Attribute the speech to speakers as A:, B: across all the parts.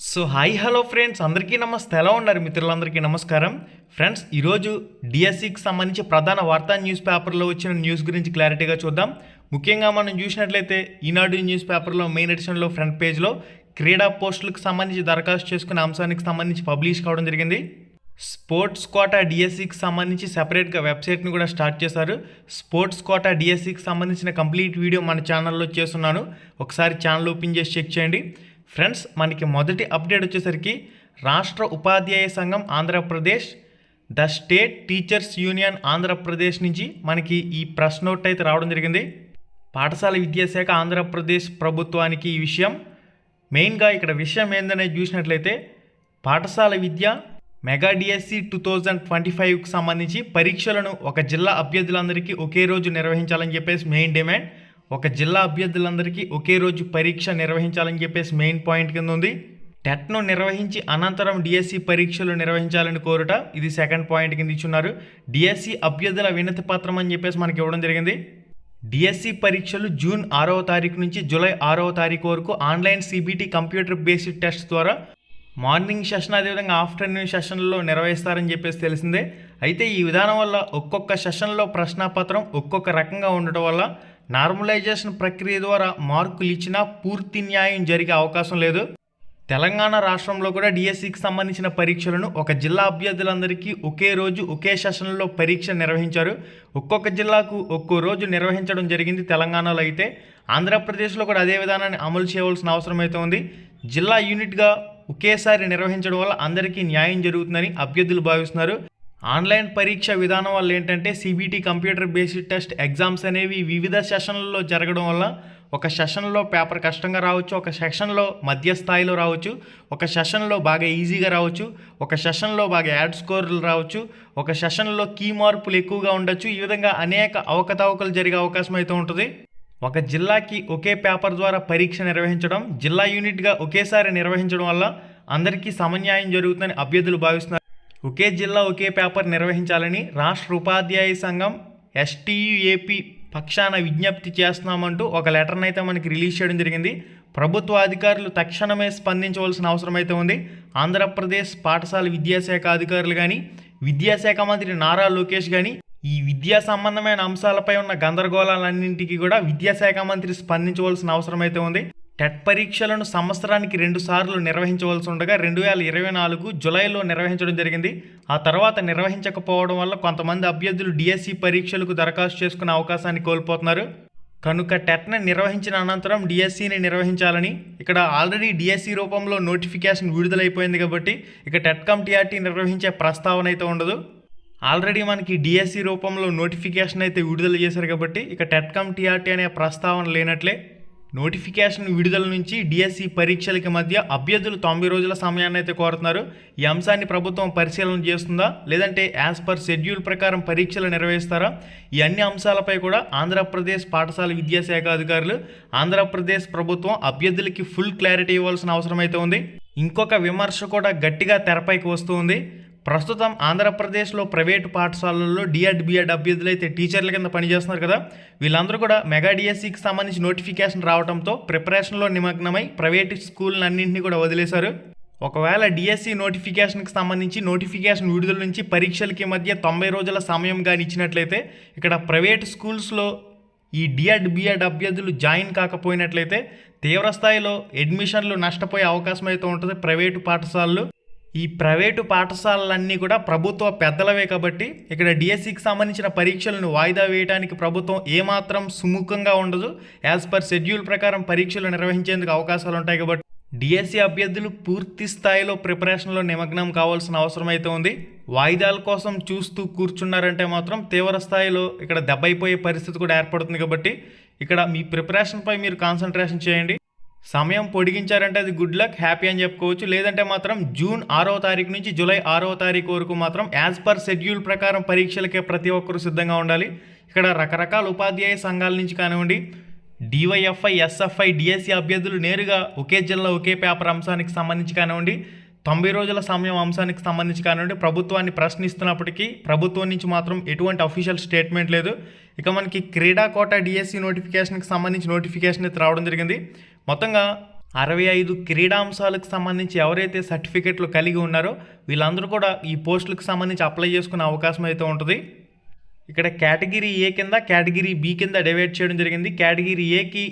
A: So hi hello friends, అందరికీ నమస్తే. ఎలా ఉన్నారు మిత్రులందరికీ నమస్కారం. ఫ్రెండ్స్, ఈరోజు డిఎస్సికి సంబంధించి ప్రధాన వార్తా న్యూస్ పేపర్లో వచ్చిన న్యూస్ గురించి క్లారిటీగా చూద్దాం. ముఖ్యంగా మనం చూసినట్లయితే ఈనాడు న్యూస్ పేపర్లో మెయిన్ ఎడిషన్లో ఫ్రంట్ పేజ్లో క్రీడా పోస్టులకు సంబంధించి దరఖాస్తు చేసుకునే అంశానికి సంబంధించి పబ్లిష్ కావడం జరిగింది. స్పోర్ట్స్ కోటా డిఎస్సికి సంబంధించి సెపరేట్గా వెబ్సైట్ని కూడా స్టార్ట్ చేశారు. స్పోర్ట్స్ కోటా డిఎస్సికి సంబంధించిన కంప్లీట్ వీడియో మన ఛానల్లో చేస్తున్నాను, ఒకసారి ఛానల్ ఓపెన్ చేసి చెక్ చేయండి. ఫ్రెండ్స్, మనకి మొదటి అప్డేట్ వచ్చేసరికి రాష్ట్ర ఉపాధ్యాయ సంఘం Andhra Pradesh, the state teachers union Andhra Pradesh నుంచి మనకి ఈ ప్రెస్ నోట్ అయితే రావడం జరిగింది. పాఠశాల విద్యాశాఖ ఆంధ్రప్రదేశ్ ప్రభుత్వానికి ఈ విషయం మెయిన్గా ఇక్కడ విషయం ఏందనేది చూసినట్లయితే, పాఠశాల విద్య మెగా డిఎస్సి 2025కి సంబంధించి పరీక్షలను ఒక జిల్లా అభ్యర్థులందరికీ ఒకే రోజు నిర్వహించాలని చెప్పేసి మెయిన్ డిమాండ్. ఒక జిల్లా అభ్యర్థులందరికీ ఒకే రోజు పరీక్ష నిర్వహించాలని చెప్పేసి మెయిన్ పాయింట్ కింద ఉంది. టెట్ను నిర్వహించి అనంతరం డిఎస్సి పరీక్షలు నిర్వహించాలని కోరుట, ఇది సెకండ్ పాయింట్ కింద ఇచ్చున్నారు. డిఎస్సి అభ్యర్థుల వినతి పత్రం అని చెప్పేసి మనకి ఇవ్వడం జరిగింది. డిఎస్సి పరీక్షలు జూన్ 6వ తారీఖు నుంచి జూలై 6వ తారీఖు వరకు online CBT computer based test ద్వారా మార్నింగ్ సెషన్ అదేవిధంగా ఆఫ్టర్నూన్ సెషన్లో నిర్వహిస్తారని చెప్పేసి తెలిసిందే. అయితే ఈ విధానం వల్ల ఒక్కొక్క సెషన్లో ప్రశ్నాపత్రం ఒక్కొక్క రకంగా ఉండటం వల్ల నార్మలైజేషన్ ప్రక్రియ ద్వారా మార్కులు ఇచ్చినా పూర్తి న్యాయం జరిగే అవకాశం లేదు. తెలంగాణ రాష్ట్రంలో కూడా డిఎస్సికి సంబంధించిన పరీక్షలను ఒక జిల్లా అభ్యర్థులందరికీ ఒకే రోజు ఒకే సెషన్లో పరీక్ష నిర్వహించారు. ఒక్కొక్క జిల్లాకు ఒక్కో రోజు నిర్వహించడం జరిగింది తెలంగాణలో. అయితే ఆంధ్రప్రదేశ్లో కూడా అదే విధానాన్ని అమలు చేయవలసిన అవసరం అయితే ఉంది. జిల్లా యూనిట్గా ఒకేసారి నిర్వహించడం వల్ల అందరికీ న్యాయం జరుగుతుందని అభ్యర్థులు భావిస్తున్నారు. ఆన్లైన్ పరీక్ష విధానం వల్ల ఏంటంటే CBT computer based test exams అనేవి వివిధ సెషన్లలో జరగడం వల్ల ఒక సెషన్లో పేపర్ కష్టంగా రావచ్చు, ఒక సెషన్లో మధ్య స్థాయిలో రావచ్చు, ఒక సెషన్లో బాగా ఈజీగా రావచ్చు, ఒక సెషన్లో బాగా యాడ్ స్కోర్లు రావచ్చు, ఒక సెషన్లో కీ మార్పులు ఎక్కువగా ఉండొచ్చు. ఈ విధంగా అనేక అవకతవకలు జరిగే అవకాశం అయితే ఉంటుంది. ఒక జిల్లాకి ఒకే పేపర్ ద్వారా పరీక్ష నిర్వహించడం, జిల్లా యూనిట్గా ఒకేసారి నిర్వహించడం వల్ల అందరికీ సమన్యాయం జరుగుతుందని అభ్యర్థులు భావిస్తున్నారు. ఒకే జిల్లా ఒకే పేపర్ నిర్వహించాలని రాష్ట్ర ఉపాధ్యాయ సంఘం ఎస్టీయుఏపీ పక్షాన విజ్ఞప్తి చేస్తున్నామంటూ ఒక లెటర్ని అయితే మనకి రిలీజ్ చేయడం జరిగింది. ప్రభుత్వ అధికారులు తక్షణమే స్పందించవలసిన అవసరం అయితే ఉంది. ఆంధ్రప్రదేశ్ పాఠశాల విద్యాశాఖ అధికారులు కానీ, విద్యాశాఖ మంత్రి నారా లోకేష్ కానీ ఈ విద్యా సంబంధమైన అంశాలపై ఉన్న గందరగోళాలన్నింటికీ కూడా విద్యాశాఖ మంత్రి స్పందించవలసిన అవసరం అయితే ఉంది. టెట్ పరీక్షలను సంవత్సరానికి 2 సార్లు నిర్వహించవలసి ఉండగా 2024 జూలైలో నిర్వహించడం జరిగింది. ఆ తర్వాత నిర్వహించకపోవడం వల్ల కొంతమంది అభ్యర్థులు డిఎస్సి పరీక్షలకు దరఖాస్తు చేసుకునే అవకాశాన్ని కోల్పోతున్నారు. కనుక టెట్ని నిర్వహించిన అనంతరం డిఎస్సిని నిర్వహించాలని, ఇక్కడ ఆల్రెడీ డిఎస్సి రూపంలో నోటిఫికేషన్ విడుదలైపోయింది కాబట్టి ఇక టెట్ కమ్ టీఆర్టీ నిర్వహించే ప్రస్తావన అయితే ఉండదు. ఆల్రెడీ మనకి డిఎస్సి రూపంలో నోటిఫికేషన్ అయితే విడుదల చేశారు కాబట్టి ఇక టెట్ కమ్ టీఆర్టీ అనే ప్రస్తావన లేనట్లే. నోటిఫికేషన్ విడుదల నుంచి డిఎస్సి పరీక్షలకి మధ్య అభ్యర్థులు 90 రోజుల సమయాన్ని అయితే కోరుతున్నారు. ఈ అంశాన్ని ప్రభుత్వం పరిశీలన చేస్తుందా, లేదంటే యాజ్ పర్ షెడ్యూల్ ప్రకారం పరీక్షలు నిర్వహిస్తారా? ఈ అన్ని అంశాలపై కూడా ఆంధ్రప్రదేశ్ పాఠశాల విద్యాశాఖ అధికారులు, ఆంధ్రప్రదేశ్ ప్రభుత్వం అభ్యర్థులకి ఫుల్ క్లారిటీ ఇవ్వాల్సిన అవసరం అయితే ఉంది. ఇంకొక విమర్శ కూడా గట్టిగా తెరపైకి వస్తూ ఉంది. ప్రస్తుతం ఆంధ్రప్రదేశ్లో ప్రైవేటు పాఠశాలల్లో డిఎడ్ బిఎడ్ అభ్యర్థులు అయితే టీచర్ల కింద పనిచేస్తున్నారు కదా, వీళ్ళందరూ కూడా మెగా డిఎస్సికి సంబంధించి నోటిఫికేషన్ రావడంతో ప్రిపరేషన్లో నిమగ్నమై ప్రైవేటు స్కూళ్ళన్నింటినీ కూడా వదిలేశారు. ఒకవేళ డిఎస్సి నోటిఫికేషన్కి సంబంధించి నోటిఫికేషన్ విడుదల నుంచి పరీక్షలకి మధ్య 90 రోజుల సమయం కానీ ఇచ్చినట్లయితే ఇక్కడ ప్రైవేటు స్కూల్స్లో ఈ డిఎడ్ బిఎడ్ అభ్యర్థులు జాయిన్ కాకపోయినట్లయితే తీవ్రస్థాయిలో అడ్మిషన్లు నష్టపోయే అవకాశం అయితే ఉంటుంది. ప్రైవేటు పాఠశాలలు, ఈ ప్రైవేటు పాఠశాలలన్నీ కూడా ప్రభుత్వ పెద్దలవే కాబట్టి ఇక్కడ డిఎస్సికి సంబంధించిన పరీక్షలను వాయిదా వేయడానికి ప్రభుత్వం ఏమాత్రం సుముఖంగా ఉండదు. యాజ్ పర్ షెడ్యూల్ ప్రకారం పరీక్షలు నిర్వహించేందుకు అవకాశాలు ఉంటాయి కాబట్టి డిఎస్సి అభ్యర్థులు పూర్తి స్థాయిలో ప్రిపరేషన్లో నిమగ్నం కావాల్సిన అవసరం అయితే ఉంది. వాయిదాల కోసం చూస్తూ కూర్చున్నారంటే మాత్రం తీవ్ర స్థాయిలో ఇక్కడ దెబ్బైపోయే పరిస్థితి కూడా ఏర్పడుతుంది. కాబట్టి ఇక్కడ మీ ప్రిపరేషన్పై మీరు కాన్సన్ట్రేషన్ చేయండి. సమయం పొడిగించారంటే అది గుడ్ లక్, హ్యాపీ అని చెప్పుకోవచ్చు. లేదంటే మాత్రం జూన్ 6వ తారీఖు నుంచి జూలై 6వ తారీఖు వరకు మాత్రం యాజ్ పర్ షెడ్యూల్ ప్రకారం పరీక్షలకే ప్రతి ఒక్కరూ సిద్ధంగా ఉండాలి. ఇక్కడ రకరకాల ఉపాధ్యాయ సంఘాల నుంచి కానివ్వండి, డివైఎఫ్ఐ, ఎస్ఎఫ్ఐ, డిఎస్సి అభ్యర్థులు నేరుగా ఒకే జిల్లా ఒకే పేపర్ అంశానికి సంబంధించి కానివ్వండి, 90 రోజుల సమయం అంశానికి సంబంధించి కానివ్వండి ప్రభుత్వాన్ని ప్రశ్నిస్తున్నప్పటికీ ప్రభుత్వం నుంచి మాత్రం ఎటువంటి అఫీషియల్ స్టేట్మెంట్ లేదు. ఇక మనకి క్రీడా కోటా డిఎస్సి నోటిఫికేషన్కి సంబంధించి నోటిఫికేషన్ అయితే రావడం జరిగింది. మొత్తంగా 65 క్రీడాంశాలకు సంబంధించి ఎవరైతే సర్టిఫికెట్లు కలిగి ఉన్నారో వీళ్ళందరూ కూడా ఈ పోస్టులకు సంబంధించి అప్లై చేసుకునే అవకాశం అయితే ఉంటుంది. ఇక్కడ కేటగిరీ ఏ కింద, కేటగిరీ బి కింద డివైడ్ చేయడం జరిగింది. కేటగిరీ ఏకి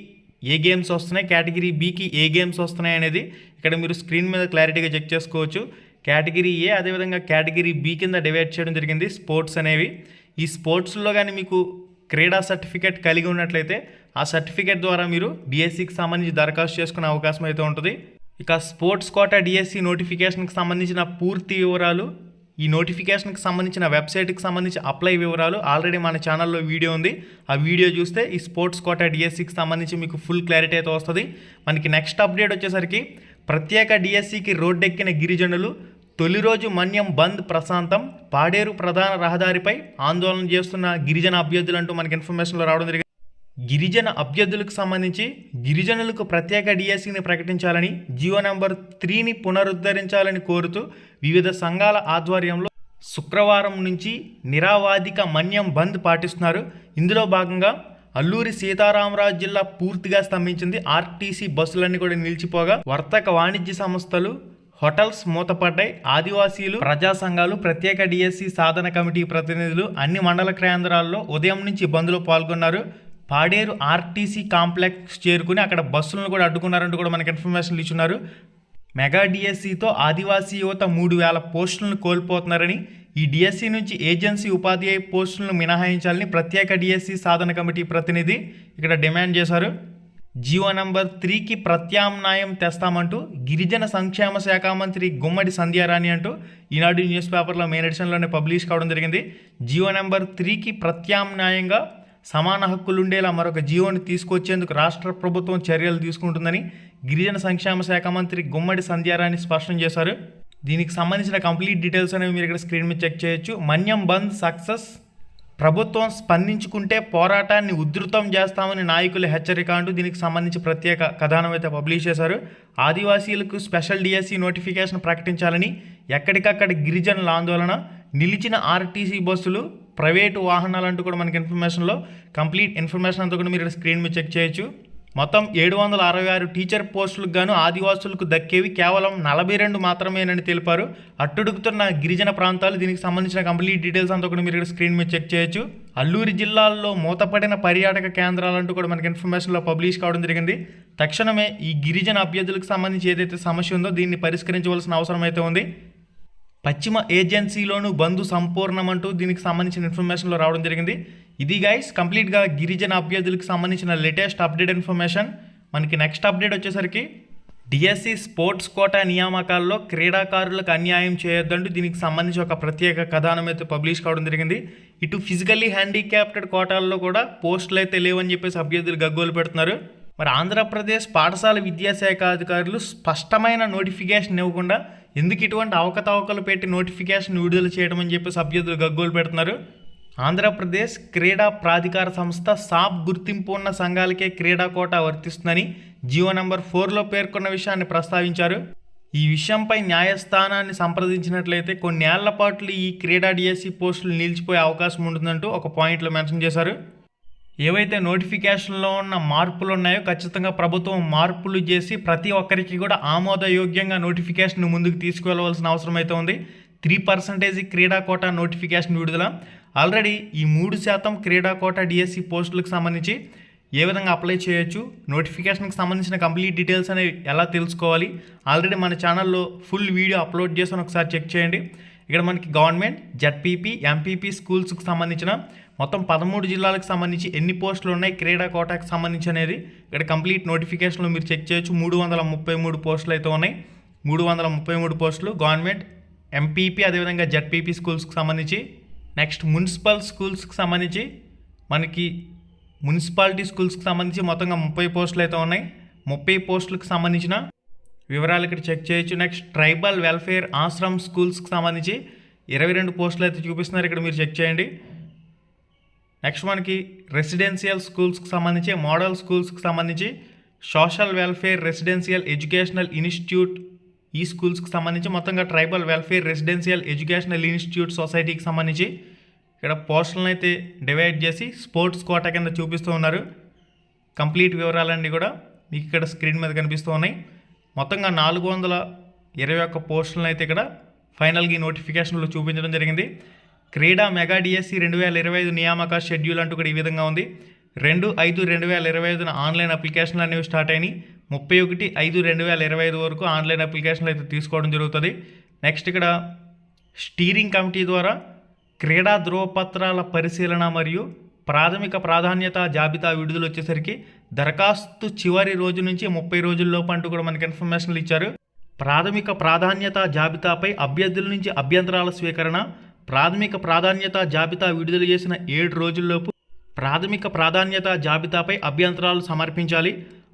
A: ఏ గేమ్స్ వస్తున్నాయి, కేటగిరీ బికి ఏ గేమ్స్ వస్తున్నాయి అనేది ఇక్కడ మీరు స్క్రీన్ మీద క్లారిటీగా చెక్ చేసుకోవచ్చు. కేటగిరీ ఏ అదేవిధంగా కేటగిరీ బి కింద డివైడ్ చేయడం జరిగింది స్పోర్ట్స్ అనేవి. ఈ స్పోర్ట్స్లో కానీ మీకు క్రీడా సర్టిఫికేట్ కలిగి ఉన్నట్లయితే ఆ సర్టిఫికేట్ ద్వారా మీరు డిఎస్సికి సంబంధించి దరఖాస్తు చేసుకునే అవకాశం అయితే ఉంటుంది. ఇక స్పోర్ట్స్ కోటా డిఎస్సి నోటిఫికేషన్కి సంబంధించిన పూర్తి వివరాలు, ఈ నోటిఫికేషన్కి సంబంధించిన వెబ్సైట్కి సంబంధించి అప్లై వివరాలు ఆల్రెడీ మన ఛానల్లో వీడియో ఉంది. ఆ వీడియో చూస్తే ఈ స్పోర్ట్స్ కోటా డిఎస్సికి సంబంధించి మీకు ఫుల్ క్లారిటీ అయితే వస్తుంది. మనకి నెక్స్ట్ అప్డేట్ వచ్చేసరికి ప్రత్యేక డిఎస్సికి రోడ్డెక్కిన గిరిజనులు, తొలి రోజు మన్యం బంద్ ప్రశాంతం, పాడేరు ప్రధాన రహదారిపై ఆందోళన చేస్తున్న గిరిజన అభ్యర్థులు అంటూ మనకి ఇన్ఫర్మేషన్లో రావడం జరిగింది. గిరిజన అభ్యర్థులకు సంబంధించి గిరిజనులకు ప్రత్యేక డిఎస్సిని ప్రకటించాలని, జియో నెంబర్ 3ని పునరుద్ధరించాలని కోరుతూ వివిధ సంఘాల ఆధ్వర్యంలో శుక్రవారం నుంచి నిరావాదిక మన్యం బంద్ పాటిస్తున్నారు. ఇందులో భాగంగా అల్లూరి సీతారామరాజు జిల్లా పూర్తిగా స్తంభించింది. ఆర్టీసీ బస్సులన్నీ కూడా నిలిచిపోగా వర్తక వాణిజ్య సంస్థలు, హోటల్స్ మూతపడ్డాయి. ఆదివాసీలు, ప్రజా సంఘాలు, ప్రత్యేక డిఎస్సి సాధన కమిటీ ప్రతినిధులు అన్ని మండల కేంద్రాల్లో ఉదయం నుంచి బంద్లో పాల్గొన్నారు. పాడేరు ఆర్టీసీ కాంప్లెక్స్ చేరుకుని అక్కడ బస్సులను కూడా అడ్డుకున్నారంటూ కూడా మనకి ఇన్ఫర్మేషన్లు ఇచ్చున్నారు. మెగా డిఎస్సితో ఆదివాసీ యువత 3000 పోస్టులను కోల్పోతున్నారని, ఈ డిఎస్సి నుంచి ఏజెన్సీ ఉపాధ్యాయ పోస్టులను మినహాయించాలని ప్రత్యేక డిఎస్సి సాధన కమిటీ ప్రతినిధి ఇక్కడ డిమాండ్ చేశారు. జియో నెంబర్ 3కి ప్రత్యామ్నాయం తెస్తామంటూ గిరిజన సంక్షేమ శాఖ మంత్రి గుమ్మడి సంధ్యారాణి అంటూ ఈనాడు న్యూస్ పేపర్లో మెయిన్ ఎడిషన్లోనే పబ్లిష్ కావడం జరిగింది. జియో నెంబర్ 3కి ప్రత్యామ్నాయంగా సమాన హక్కులుండేలా మరొక జియోని తీసుకొచ్చేందుకు రాష్ట్ర ప్రభుత్వం చర్యలు తీసుకుంటుందని గిరిజన సంక్షేమ శాఖ మంత్రి గుమ్మడి సంధ్యారాణి స్పష్టం చేశారు. దీనికి సంబంధించిన కంప్లీట్ డీటెయిల్స్ అనేవి మీరు ఇక్కడ స్క్రీన్ మీద చెక్ చేయొచ్చు. మన్యం బంద్ సక్సెస్, ప్రభుత్వం స్పందించుకుంటే పోరాటాన్ని ఉధృతం చేస్తామని నాయకుల హెచ్చరిక అంటూ దీనికి సంబంధించి ప్రత్యేక కథనం అయితే పబ్లిష్ చేశారు. ఆదివాసీలకు స్పెషల్ డిఎస్సి నోటిఫికేషన్ ప్రకటించాలని, ఎక్కడికక్కడ గిరిజనుల ఆందోళన, నిలిచిన ఆర్టీసీ బస్సులు, ప్రైవేటు వాహనాలంటూ కూడా మనకి ఇన్ఫర్మేషన్లో కంప్లీట్ ఇన్ఫర్మేషన్ అంతా కూడా మీరు స్క్రీన్ మీద చెక్ చేయొచ్చు. మొత్తం 766 టీచర్ పోస్టులకు గాను ఆదివాసులకు దక్కేవి కేవలం 42 మాత్రమేనని తెలిపారు. అట్టుడుగుతున్న గిరిజన ప్రాంతాలు, దీనికి సంబంధించిన కంప్లీట్ డీటెయిల్స్ అంతా కూడా మీరు ఇక్కడ స్క్రీన్ మీద చెక్ చేయొచ్చు. అల్లూరి జిల్లాల్లో మూతపడిన పర్యాటక కేంద్రాలంటూ కూడా మనకి ఇన్ఫర్మేషన్లో పబ్లిష్ కావడం జరిగింది. తక్షణమే ఈ గిరిజన అభ్యర్థులకు సంబంధించి ఏదైతే సమస్య ఉందో దీన్ని పరిష్కరించవలసిన అవసరం అయితే ఉంది. పశ్చిమ ఏజెన్సీలోనూ బంధు సంపూర్ణమంటూ దీనికి సంబంధించిన ఇన్ఫర్మేషన్లో రావడం జరిగింది. ఇది గైస్ కంప్లీట్గా గిరిజన అభ్యర్థులకు సంబంధించిన లేటెస్ట్ అప్డేట్ ఇన్ఫర్మేషన్. మనకి నెక్స్ట్ అప్డేట్ వచ్చేసరికి డిఎస్సి స్పోర్ట్స్ కోటా నియామకాల్లో క్రీడాకారులకు అన్యాయం చేయొద్దంటూ దీనికి సంబంధించి ఒక ప్రత్యేక కథనం అయితే పబ్లిష్ కావడం జరిగింది. ఇటు ఫిజికల్లీ హ్యాండిక్యాప్టెడ్ కోటాల్లో కూడా పోస్టులు అయితే లేవని చెప్పేసి అభ్యర్థులు గగ్గోలు పెడుతున్నారు. మరి ఆంధ్రప్రదేశ్ పాఠశాల విద్యాశాఖ అధికారులు స్పష్టమైన నోటిఫికేషన్ ఇవ్వకుండా ఎందుకు ఇటువంటి అవకతవకలు పెట్టి నోటిఫికేషన్ విడుదల చేయడం అని చెప్పేసి అభ్యర్థులు గగ్గోలు పెడుతున్నారు. ఆంధ్రప్రదేశ్ క్రీడా ప్రాధికార సంస్థ సాప్ గుర్తింపు ఉన్న సంఘాలకే క్రీడా కోటా వర్తిస్తుందని జియో నెంబర్ 4లో పేర్కొన్న విషయాన్ని ప్రస్తావించారు. ఈ విషయంపై న్యాయస్థానాన్ని సంప్రదించినట్లయితే కొన్నేళ్ల పాటు ఈ క్రీడా డిఎస్సి పోస్టులు నిలిచిపోయే అవకాశం ఉంటుందంటూ ఒక పాయింట్లో మెన్షన్ చేశారు. ఏవైతే నోటిఫికేషన్లో ఉన్న మార్పులు ఉన్నాయో ఖచ్చితంగా ప్రభుత్వం మార్పులు చేసి ప్రతి ఒక్కరికి కూడా ఆమోదయోగ్యంగా నోటిఫికేషన్ ముందుకు తీసుకువెళ్ళవలసిన అవసరం అయితే ఉంది. 3% క్రీడా కోటా నోటిఫికేషన్ విడుదల. ఆల్రెడీ ఈ 3% క్రీడా కోటా డిఎస్సి పోస్టులకు సంబంధించి ఏ విధంగా అప్లై చేయొచ్చు, నోటిఫికేషన్కి సంబంధించిన కంప్లీట్ డీటెయిల్స్ అనేవి ఎలా తెలుసుకోవాలి, ఆల్రెడీ మన ఛానల్లో ఫుల్ వీడియో అప్లోడ్ చేసాను, ఒకసారి చెక్ చేయండి. ఇక్కడ మనకి గవర్నమెంట్, జెడ్పీపీ, ఎంపీపీ స్కూల్స్కి సంబంధించిన మొత్తం 13 జిల్లాలకు సంబంధించి ఎన్ని పోస్టులు ఉన్నాయి క్రీడా కోటాకి సంబంధించి అనేది ఇక్కడ కంప్లీట్ నోటిఫికేషన్లో మీరు చెక్ చేయొచ్చు. 333 పోస్టులు అయితే ఉన్నాయి. 333 పోస్టులు గవర్నమెంట్, ఎంపీపీ అదేవిధంగా జెడ్పీపీ స్కూల్స్కి సంబంధించి. నెక్స్ట్ మున్సిపల్ స్కూల్స్కి సంబంధించి మనకి మున్సిపాలిటీ స్కూల్స్కి సంబంధించి మొత్తంగా 30 పోస్టులు అయితే ఉన్నాయి. 30 పోస్టులకు సంబంధించిన వివరాలు ఇక్కడ చెక్ చేయొచ్చు. నెక్స్ట్ ట్రైబల్ వెల్ఫేర్ ఆశ్రమ్ స్కూల్స్కి సంబంధించి 22 పోస్టులు అయితే చూపిస్తున్నారు, ఇక్కడ మీరు చెక్ చేయండి. నెక్స్ట్ మనకి రెసిడెన్షియల్ స్కూల్స్కి సంబంధించి, మోడల్ స్కూల్స్కి సంబంధించి, social welfare residential educational institute ఈ స్కూల్స్కి సంబంధించి మొత్తంగా tribal welfare residential educational institute సొసైటీకి సంబంధించి ఇక్కడ పోస్టులను అయితే డివైడ్ చేసి స్పోర్ట్స్ కోటా కింద చూపిస్తూ ఉన్నారు. కంప్లీట్ వివరాలన్నీ కూడా మీకు ఇక్కడ స్క్రీన్ మీద కనిపిస్తూ ఉన్నాయి. మొత్తంగా 421 పోస్టులను అయితే ఇక్కడ ఫైనల్గా ఈ నోటిఫికేషన్లో చూపించడం జరిగింది. క్రీడా మెగా డిఎస్సి 2025 నియామక షెడ్యూల్ అంటూ కూడా ఈ విధంగా ఉంది. 2/5/2025 ఆన్లైన్ అప్లికేషన్లు అనేవి స్టార్ట్ అయినాయి. 31/5/2025 వరకు ఆన్లైన్ అప్లికేషన్లు అయితే తీసుకోవడం జరుగుతుంది. నెక్స్ట్ ఇక్కడ స్టీరింగ్ కమిటీ ద్వారా క్రీడా ధ్రువపత్రాల పరిశీలన మరియు ప్రాథమిక ప్రాధాన్యత జాబితా విడుదల వచ్చేసరికి దరఖాస్తు చివరి రోజు నుంచి 30 రోజుల్లోపు అంటూ కూడా మనకి ఇన్ఫర్మేషన్లు ఇచ్చారు. ప్రాథమిక ప్రాధాన్యత జాబితాపై అభ్యర్థుల నుంచి అభ్యంతరాల స్వీకరణ ప్రాథమిక ప్రాధాన్యత జాబితా విడుదల చేసిన 7 రోజుల్లోపు ప్రాథమిక ప్రాధాన్యత జాబితాపై అభ్యంతరాలు సమర్పించాలి.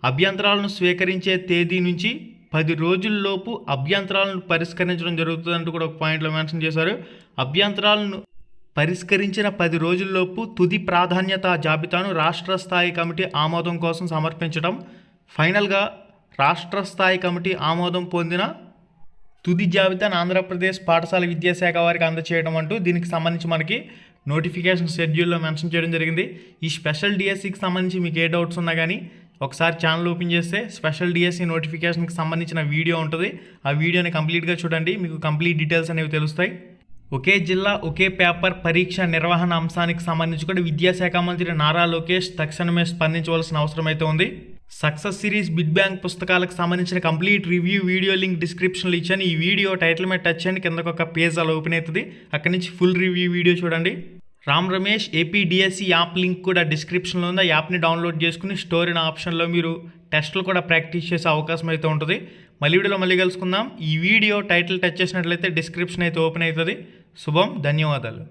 A: అభ్యంతరాలను స్వీకరించే తేదీ నుంచి 10 రోజుల్లోపు అభ్యంతరాలను పరిష్కరించడం జరుగుతుందంటూ కూడా ఒక పాయింట్లో మెన్షన్ చేశారు. అభ్యంతరాలను పరిష్కరించిన 10 రోజుల్లోపు తుది ప్రాధాన్యత జాబితాను రాష్ట్ర స్థాయి కమిటీ ఆమోదం కోసం సమర్పించడం. ఫైనల్గా రాష్ట్ర స్థాయి కమిటీ ఆమోదం పొందిన తుది జాబితాను ఆంధ్రప్రదేశ్ పాఠశాల విద్యాశాఖ వారికి అందచేయడం అంటూ దీనికి సంబంధించి మనకి నోటిఫికేషన్ షెడ్యూల్లో మెన్షన్ చేయడం జరిగింది. ఈ స్పెషల్ డిఎస్సికి సంబంధించి మీకు ఏ డౌట్స్ ఉన్నా కానీ ఒకసారి ఛానల్ ఓపెన్ చేస్తే స్పెషల్ డిఎస్సి నోటిఫికేషన్కి సంబంధించిన వీడియో ఉంటుంది. ఆ వీడియోని కంప్లీట్గా చూడండి, మీకు కంప్లీట్ డీటెయిల్స్ అనేవి తెలుస్తాయి. ఒకే జిల్లా ఒకే పేపర్ పరీక్ష నిర్వహణ అంశానికి సంబంధించి కూడా విద్యాశాఖ మంత్రి నారా లోకేష్ తక్షణమే స్పందించవలసిన అవసరం అయితే ఉంది. సక్సెస్ సిరీస్ బిడ్ బ్యాంక్ పుస్తకాలకు సంబంధించిన కంప్లీట్ రివ్యూ వీడియో లింక్ డిస్క్రిప్షన్లో ఇచ్చాను. ఈ వీడియో టైటిల్ మీద టచ్ చేయండి, కిందకు ఒక పేజ్ అలా ఓపెన్ అవుతుంది. అక్కడి నుంచి ఫుల్ రివ్యూ వీడియో చూడండి. Ram Ramesh AP DSC app link కూడా డిస్క్రిప్షన్లో ఉంది. ఆ యాప్ని డౌన్లోడ్ చేసుకుని స్టోర్ ఇన్ ఆప్షన్లో మీరు టెస్టులు కూడా ప్రాక్టీస్ చేసే అవకాశం అయితే ఉంటుంది. వీడియోలో మళ్ళీ కలుసుకుందాం. ఈ వీడియో టైటిల్ టచ్ చేసినట్లయితే డిస్క్రిప్షన్ అయితే ఓపెన్ అవుతుంది. శుభం, ధన్యవాదాలు.